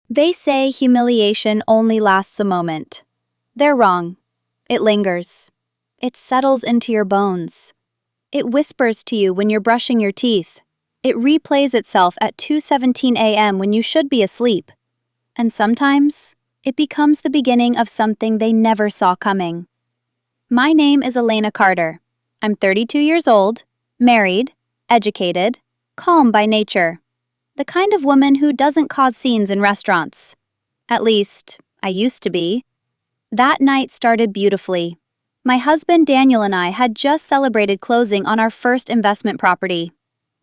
They say humiliation only lasts a moment. They're wrong. It lingers. It settles into your bones. It whispers to you when you're brushing your teeth. It replays itself at 2:17 a.m. when you should be asleep. And sometimes, it becomes the beginning of something they never saw coming. My name is Elena Carter. I'm 32 years old, married, educated, calm by nature. The kind of woman who doesn't cause scenes in restaurants. At least, I used to be. That night started beautifully. My husband Daniel and I had just celebrated closing on our first investment property.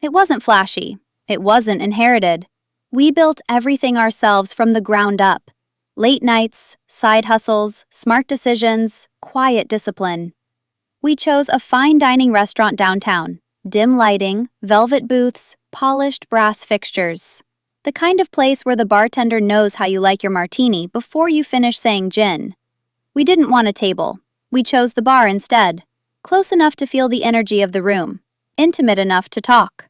It wasn't flashy. It wasn't inherited. We built everything ourselves from the ground up. Late nights, side hustles, smart decisions, quiet discipline. We chose a fine dining restaurant downtown. Dim lighting, velvet booths, polished brass fixtures. The kind of place where the bartender knows how you like your martini before you finish saying gin. We didn't want a table. We chose the bar instead. Close enough to feel the energy of the room. Intimate enough to talk.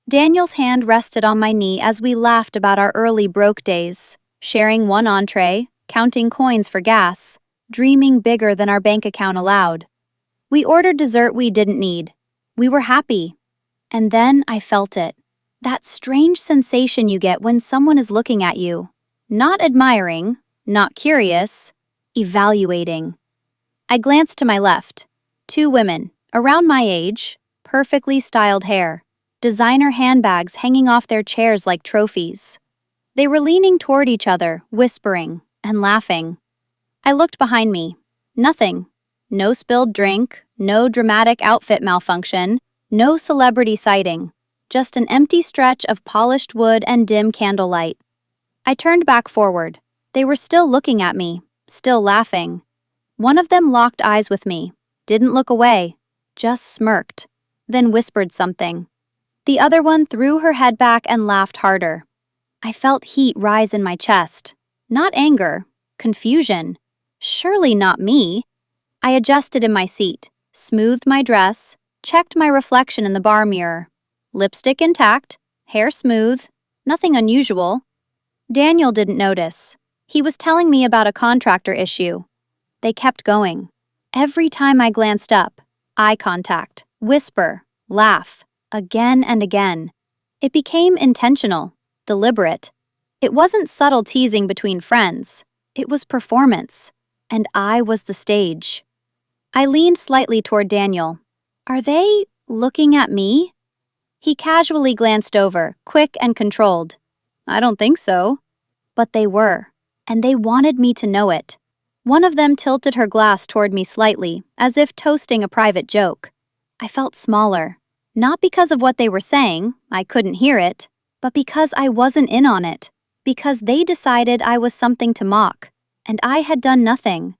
Daniel's hand rested on my knee as we laughed about our early broke days, sharing one entree, counting coins for gas, dreaming bigger than our bank account allowed. We ordered dessert we didn't need. We were happy. And then I felt it. That strange sensation you get when someone is looking at you. Not admiring, not curious, evaluating. I glanced to my left. Two women, around my age, perfectly styled hair, designer handbags hanging off their chairs like trophies. They were leaning toward each other, whispering and laughing. I looked behind me. Nothing. No spilled drink, no dramatic outfit malfunction, no celebrity sighting. Just an empty stretch of polished wood and dim candlelight. I turned back forward. They were still looking at me, still laughing. One of them locked eyes with me, didn't look away, just smirked, then whispered something. The other one threw her head back and laughed harder. I felt heat rise in my chest. Not anger, confusion. Surely not me. I adjusted in my seat, smoothed my dress, checked my reflection in the bar mirror. Lipstick intact, hair smooth, nothing unusual. Daniel didn't notice. He was telling me about a contractor issue. They kept going. Every time I glanced up, eye contact, whisper, laugh, again and again. It became intentional, deliberate. It wasn't subtle teasing between friends. It was performance. And I was the stage. I leaned slightly toward Daniel. Are they looking at me? He casually glanced over, quick and controlled. I don't think so. But they were, and they wanted me to know it. One of them tilted her glass toward me slightly, as if toasting a private joke. I felt smaller. Not because of what they were saying, I couldn't hear it, but because I wasn't in on it. Because they decided I was something to mock, and I had done nothing.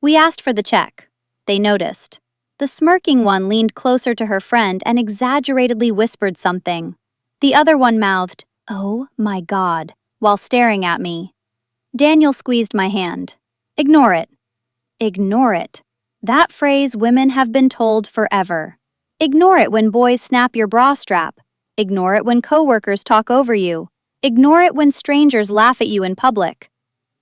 We asked for the check. They noticed. The smirking one leaned closer to her friend and exaggeratedly whispered something. The other one mouthed, "Oh my God," while staring at me. Daniel squeezed my hand. Ignore it. Ignore it. That phrase women have been told forever. Ignore it when boys snap your bra strap. Ignore it when coworkers talk over you. Ignore it when strangers laugh at you in public.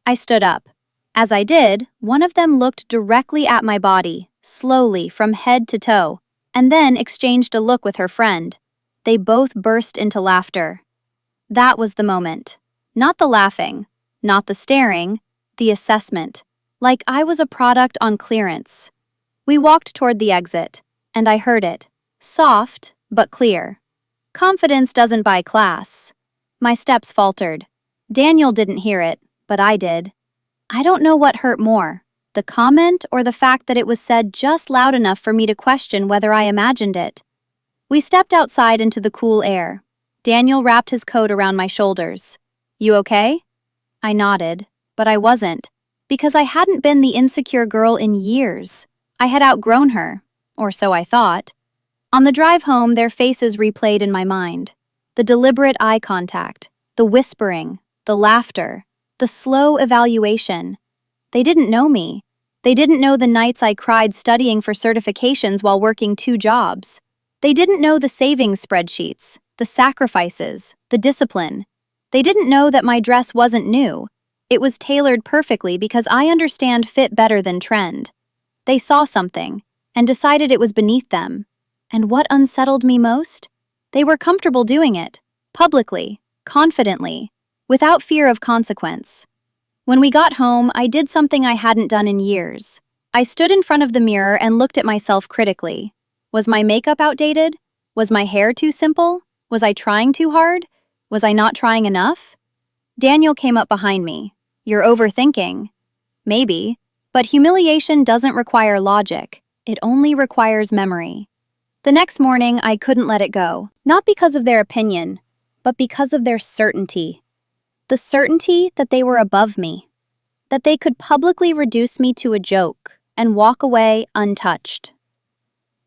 I stood up. As I did, one of them looked directly at my body, slowly from head to toe, and then exchanged a look with her friend. They both burst into laughter. That was the moment. Not the laughing, not the staring, the assessment. Like I was a product on clearance. We walked toward the exit, and I heard it. Soft, but clear. Confidence doesn't buy class. My steps faltered. Daniel didn't hear it, but I did. I don't know what hurt more, the comment or the fact that it was said just loud enough for me to question whether I imagined it. We stepped outside into the cool air. Daniel wrapped his coat around my shoulders. You okay? I nodded, but I wasn't, because I hadn't been the insecure girl in years. I had outgrown her, or so I thought. On the drive home, their faces replayed in my mind. The deliberate eye contact, the whispering, the laughter, the slow evaluation. They didn't know me. They didn't know the nights I cried studying for certifications while working 2 jobs. They didn't know the savings spreadsheets, the sacrifices, the discipline. They didn't know that my dress wasn't new. It was tailored perfectly because I understand fit better than trend. They saw something and decided it was beneath them. And what unsettled me most? They were comfortable doing it, publicly, confidently, without fear of consequence. When we got home, I did something I hadn't done in years. I stood in front of the mirror and looked at myself critically. Was my makeup outdated? Was my hair too simple? Was I trying too hard? Was I not trying enough? Daniel came up behind me. You're overthinking. Maybe, but humiliation doesn't require logic. It only requires memory. The next morning, I couldn't let it go, not because of their opinion, but because of their certainty. The certainty that they were above me, that they could publicly reduce me to a joke and walk away untouched.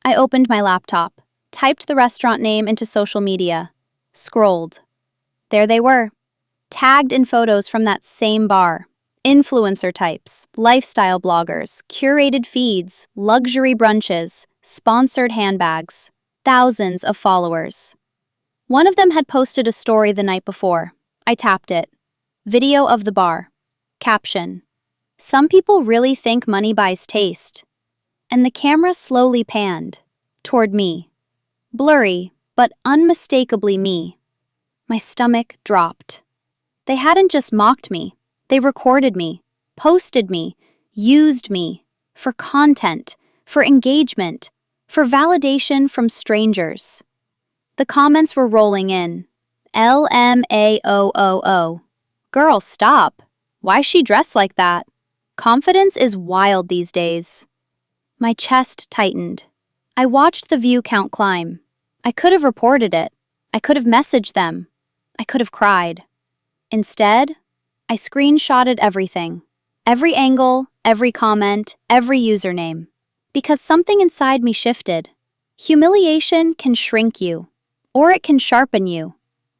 I opened my laptop, typed the restaurant name into social media, scrolled. There they were, tagged in photos from that same bar. Influencer types, lifestyle bloggers, curated feeds, luxury brunches, sponsored handbags, thousands of followers. One of them had posted a story the night before. I tapped it. Video of the bar. Caption: Some people really think money buys taste. And the camera slowly panned toward me. Blurry, but unmistakably me. My stomach dropped. They hadn't just mocked me. They recorded me, posted me, used me for content, for engagement, for validation from strangers. The comments were rolling in. LMAOOO. Girl, stop. Why's she dressed like that? Confidence is wild these days. My chest tightened. I watched the view count climb. I could have reported it. I could have messaged them. I could have cried. Instead, I screenshotted everything. Every angle, every comment, every username. Because something inside me shifted. Humiliation can shrink you, or it can sharpen you.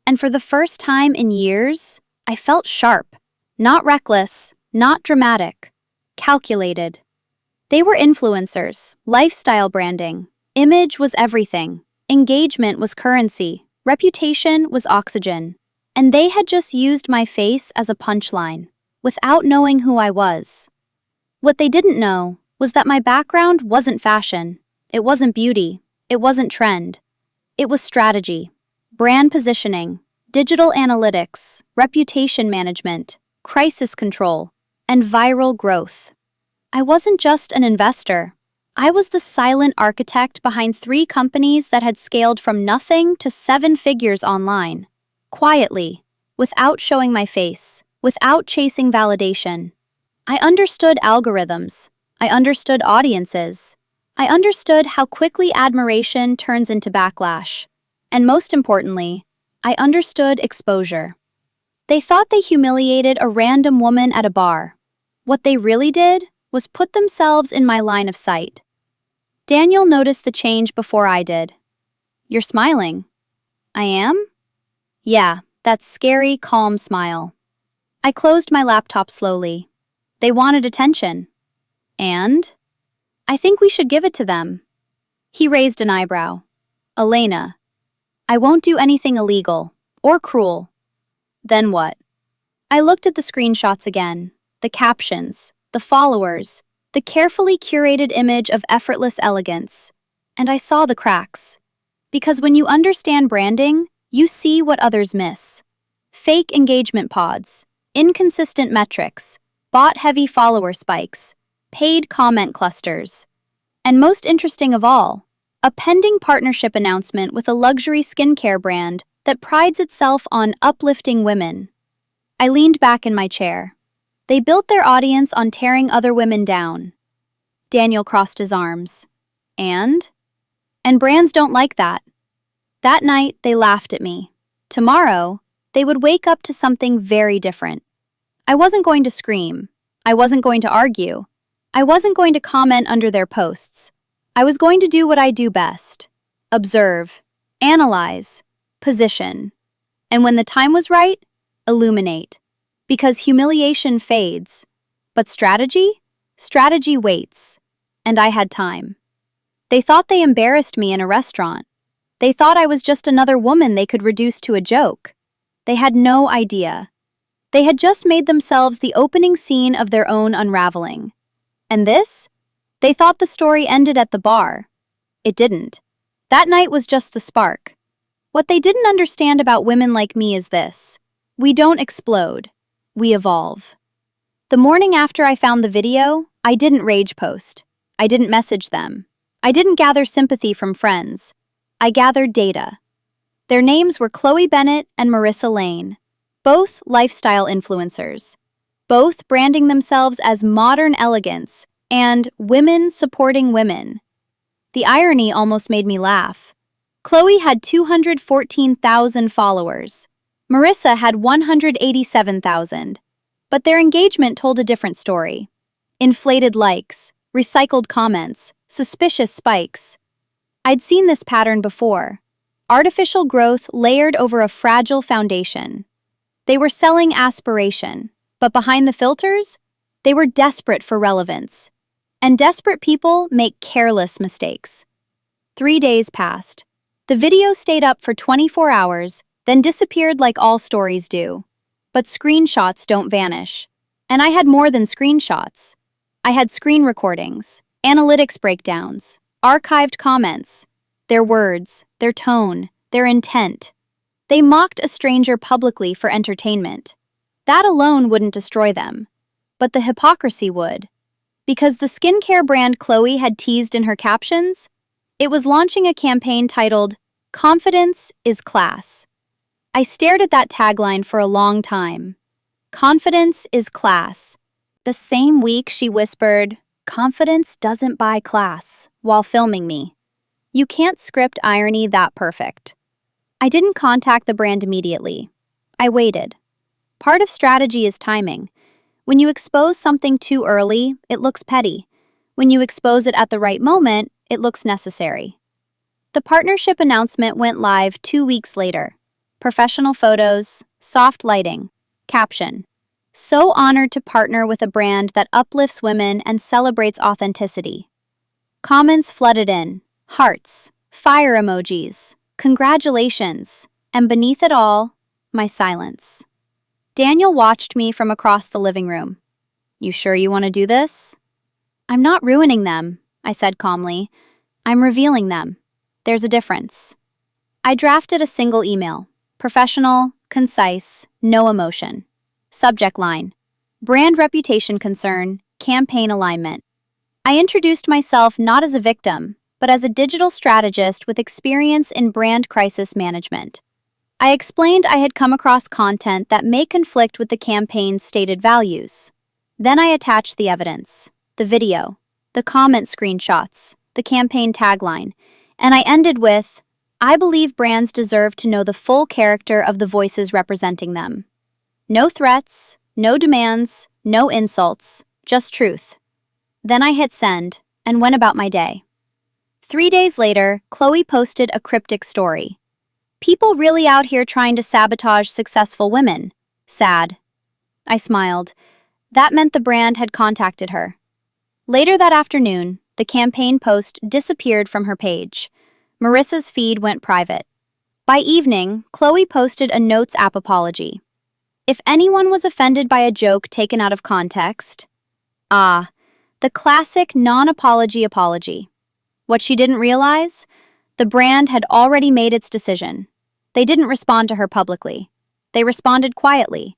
And for the first time in years, I felt sharp. Not reckless, not dramatic. Calculated. They were influencers, lifestyle branding. Image was everything. Engagement was currency. Reputation was oxygen. And they had just used my face as a punchline, without knowing who I was. What they didn't know was that my background wasn't fashion. It wasn't beauty. It wasn't trend. It was strategy, brand positioning, digital analytics, reputation management, crisis control, and viral growth. I wasn't just an investor. I was the silent architect behind 3 companies that had scaled from nothing to 7 figures online. Quietly, without showing my face, without chasing validation. I understood algorithms. I understood audiences. I understood how quickly admiration turns into backlash. And most importantly, I understood exposure. They thought they humiliated a random woman at a bar. What they really did was put themselves in my line of sight. Daniel noticed the change before I did. You're smiling. I am? Yeah, that scary, calm smile. I closed my laptop slowly. They wanted attention. And? I think we should give it to them. He raised an eyebrow. Elena, I won't do anything illegal or cruel. Then what? I looked at the screenshots again, the captions, the followers, the carefully curated image of effortless elegance. And I saw the cracks. Because when you understand branding, you see what others miss. Fake engagement pods, inconsistent metrics, bot-heavy follower spikes, paid comment clusters. And most interesting of all, a pending partnership announcement with a luxury skincare brand that prides itself on uplifting women. I leaned back in my chair. They built their audience on tearing other women down. Daniel crossed his arms. And brands don't like that. That night, they laughed at me. Tomorrow, they would wake up to something very different. I wasn't going to scream. I wasn't going to argue. I wasn't going to comment under their posts. I was going to do what I do best. Observe, analyze, position. And when the time was right, illuminate. Because humiliation fades. But strategy? Strategy waits. And I had time. They thought they embarrassed me in a restaurant. They thought I was just another woman they could reduce to a joke. They had no idea. They had just made themselves the opening scene of their own unraveling. And this? They thought the story ended at the bar. It didn't. That night was just the spark. What they didn't understand about women like me is this: we don't explode, we evolve. The morning after I found the video, I didn't rage post. I didn't message them. I didn't gather sympathy from friends. I gathered data. Their names were Chloe Bennett and Marissa Lane, both lifestyle influencers, both branding themselves as modern elegance and women supporting women. The irony almost made me laugh. Chloe had 214,000 followers. Marissa had 187,000. But their engagement told a different story. Inflated likes, recycled comments, suspicious spikes. I'd seen this pattern before. Artificial growth layered over a fragile foundation. They were selling aspiration, but behind the filters, they were desperate for relevance. And desperate people make careless mistakes. 3 days passed. The video stayed up for 24 hours, then disappeared like all stories do. But screenshots don't vanish. And I had more than screenshots. I had screen recordings, analytics breakdowns, archived comments, their words, their tone, their intent. They mocked a stranger publicly for entertainment. That alone wouldn't destroy them. But the hypocrisy would. Because the skincare brand Chloe had teased in her captions, it was launching a campaign titled, "Confidence is Class." I stared at that tagline for a long time. Confidence is class. The same week she whispered, "Confidence doesn't buy class," while filming me. You can't script irony that perfect. I didn't contact the brand immediately. I waited. Part of strategy is timing. When you expose something too early, it looks petty. When you expose it at the right moment, it looks necessary. The partnership announcement went live 2 weeks later. Professional photos, soft lighting, caption. So honored to partner with a brand that uplifts women and celebrates authenticity. Comments flooded in, hearts, fire emojis, congratulations, and beneath it all, my silence. Daniel watched me from across the living room. "You sure you want to do this?" "I'm not ruining them," I said calmly. "I'm revealing them. There's a difference." I drafted a single email. Professional, concise, no emotion. Subject line: brand reputation concern, campaign alignment. I introduced myself not as a victim, but as a digital strategist with experience in brand crisis management. I explained I had come across content that may conflict with the campaign's stated values. Then I attached the evidence, the video, the comment screenshots, the campaign tagline, and I ended with, "I believe brands deserve to know the full character of the voices representing them. No threats, no demands, no insults, just truth." Then I hit send and went about my day. 3 days later, Chloe posted a cryptic story. "People really out here trying to sabotage successful women. Sad." I smiled. That meant the brand had contacted her. Later that afternoon, the campaign post disappeared from her page. Marissa's feed went private. By evening, Chloe posted a Notes app apology. If anyone was offended by a joke taken out of context, the classic non-apology apology. What she didn't realize? The brand had already made its decision. They didn't respond to her publicly. They responded quietly,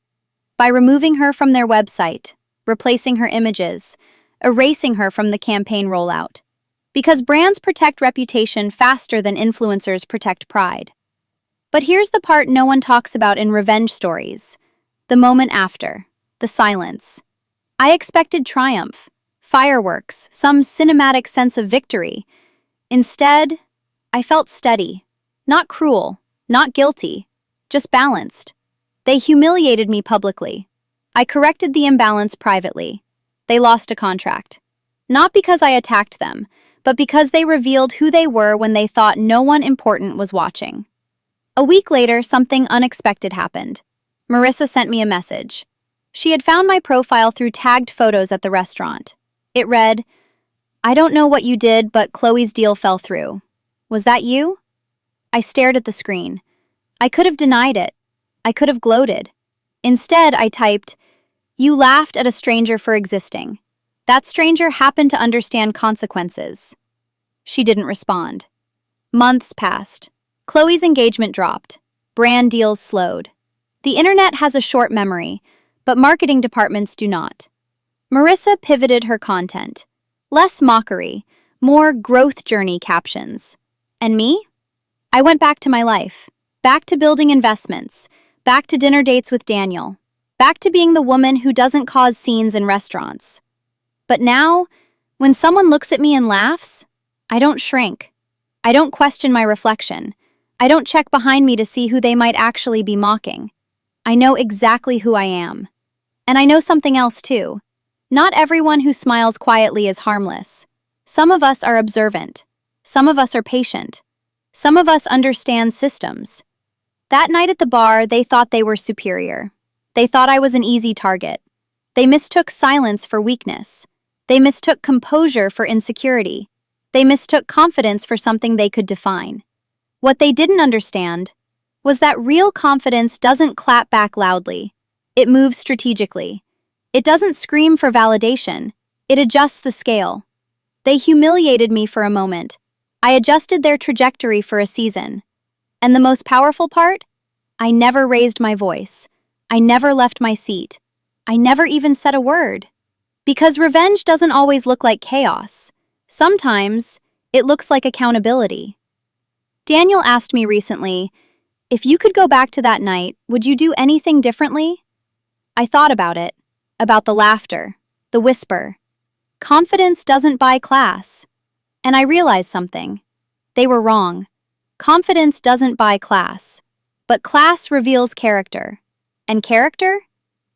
by removing her from their website, replacing her images, erasing her from the campaign rollout. Because brands protect reputation faster than influencers protect pride. But here's the part no one talks about in revenge stories. The moment after. The silence. I expected triumph, fireworks, some cinematic sense of victory. Instead, I felt steady. Not cruel, not guilty, just balanced. They humiliated me publicly. I corrected the imbalance privately. They lost a contract. Not because I attacked them, but because they revealed who they were when they thought no one important was watching. A week later, something unexpected happened. Marissa sent me a message. She had found my profile through tagged photos at the restaurant. It read, "I don't know what you did, but Chloe's deal fell through. Was that you?" I stared at the screen. I could have denied it. I could have gloated. Instead, I typed, "You laughed at a stranger for existing. That stranger happened to understand consequences." She didn't respond. Months passed. Chloe's engagement dropped. Brand deals slowed. The internet has a short memory, but marketing departments do not. Marissa pivoted her content. Less mockery, more growth journey captions. And me? I went back to my life. Back to building investments. Back to dinner dates with Daniel. Back to being the woman who doesn't cause scenes in restaurants. But now, when someone looks at me and laughs, I don't shrink. I don't question my reflection. I don't check behind me to see who they might actually be mocking. I know exactly who I am. And I know something else too. Not everyone who smiles quietly is harmless. Some of us are observant. Some of us are patient. Some of us understand systems. That night at the bar, they thought they were superior. They thought I was an easy target. They mistook silence for weakness. They mistook composure for insecurity. They mistook confidence for something they could define. What they didn't understand was that real confidence doesn't clap back loudly. It moves strategically. It doesn't scream for validation. It adjusts the scale. They humiliated me for a moment. I adjusted their trajectory for a season. And the most powerful part? I never raised my voice. I never left my seat. I never even said a word. Because revenge doesn't always look like chaos. Sometimes, it looks like accountability. Daniel asked me recently, if you could go back to that night, would you do anything differently? I thought about it, about the laughter, the whisper. Confidence doesn't buy class. And I realized something. They were wrong. Confidence doesn't buy class. But class reveals character. And character?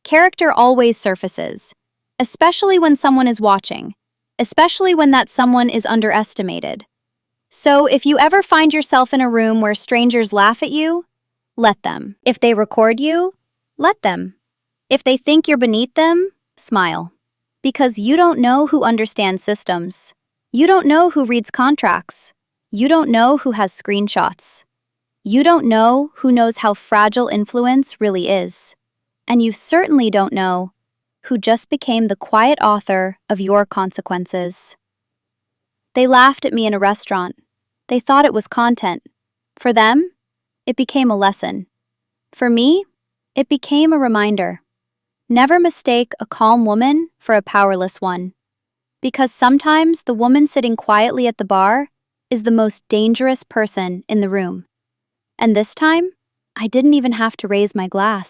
Character always surfaces. Especially when someone is watching. Especially when that someone is underestimated. So if you ever find yourself in a room where strangers laugh at you, let them. If they record you, let them. If they think you're beneath them, smile. Because you don't know who understands systems. You don't know who reads contracts. You don't know who has screenshots. You don't know who knows how fragile influence really is. And you certainly don't know who just became the quiet author of your consequences. They laughed at me in a restaurant. They thought it was content. For them, it became a lesson. For me, it became a reminder. Never mistake a calm woman for a powerless one. Because sometimes the woman sitting quietly at the bar is the most dangerous person in the room. And this time, I didn't even have to raise my glass.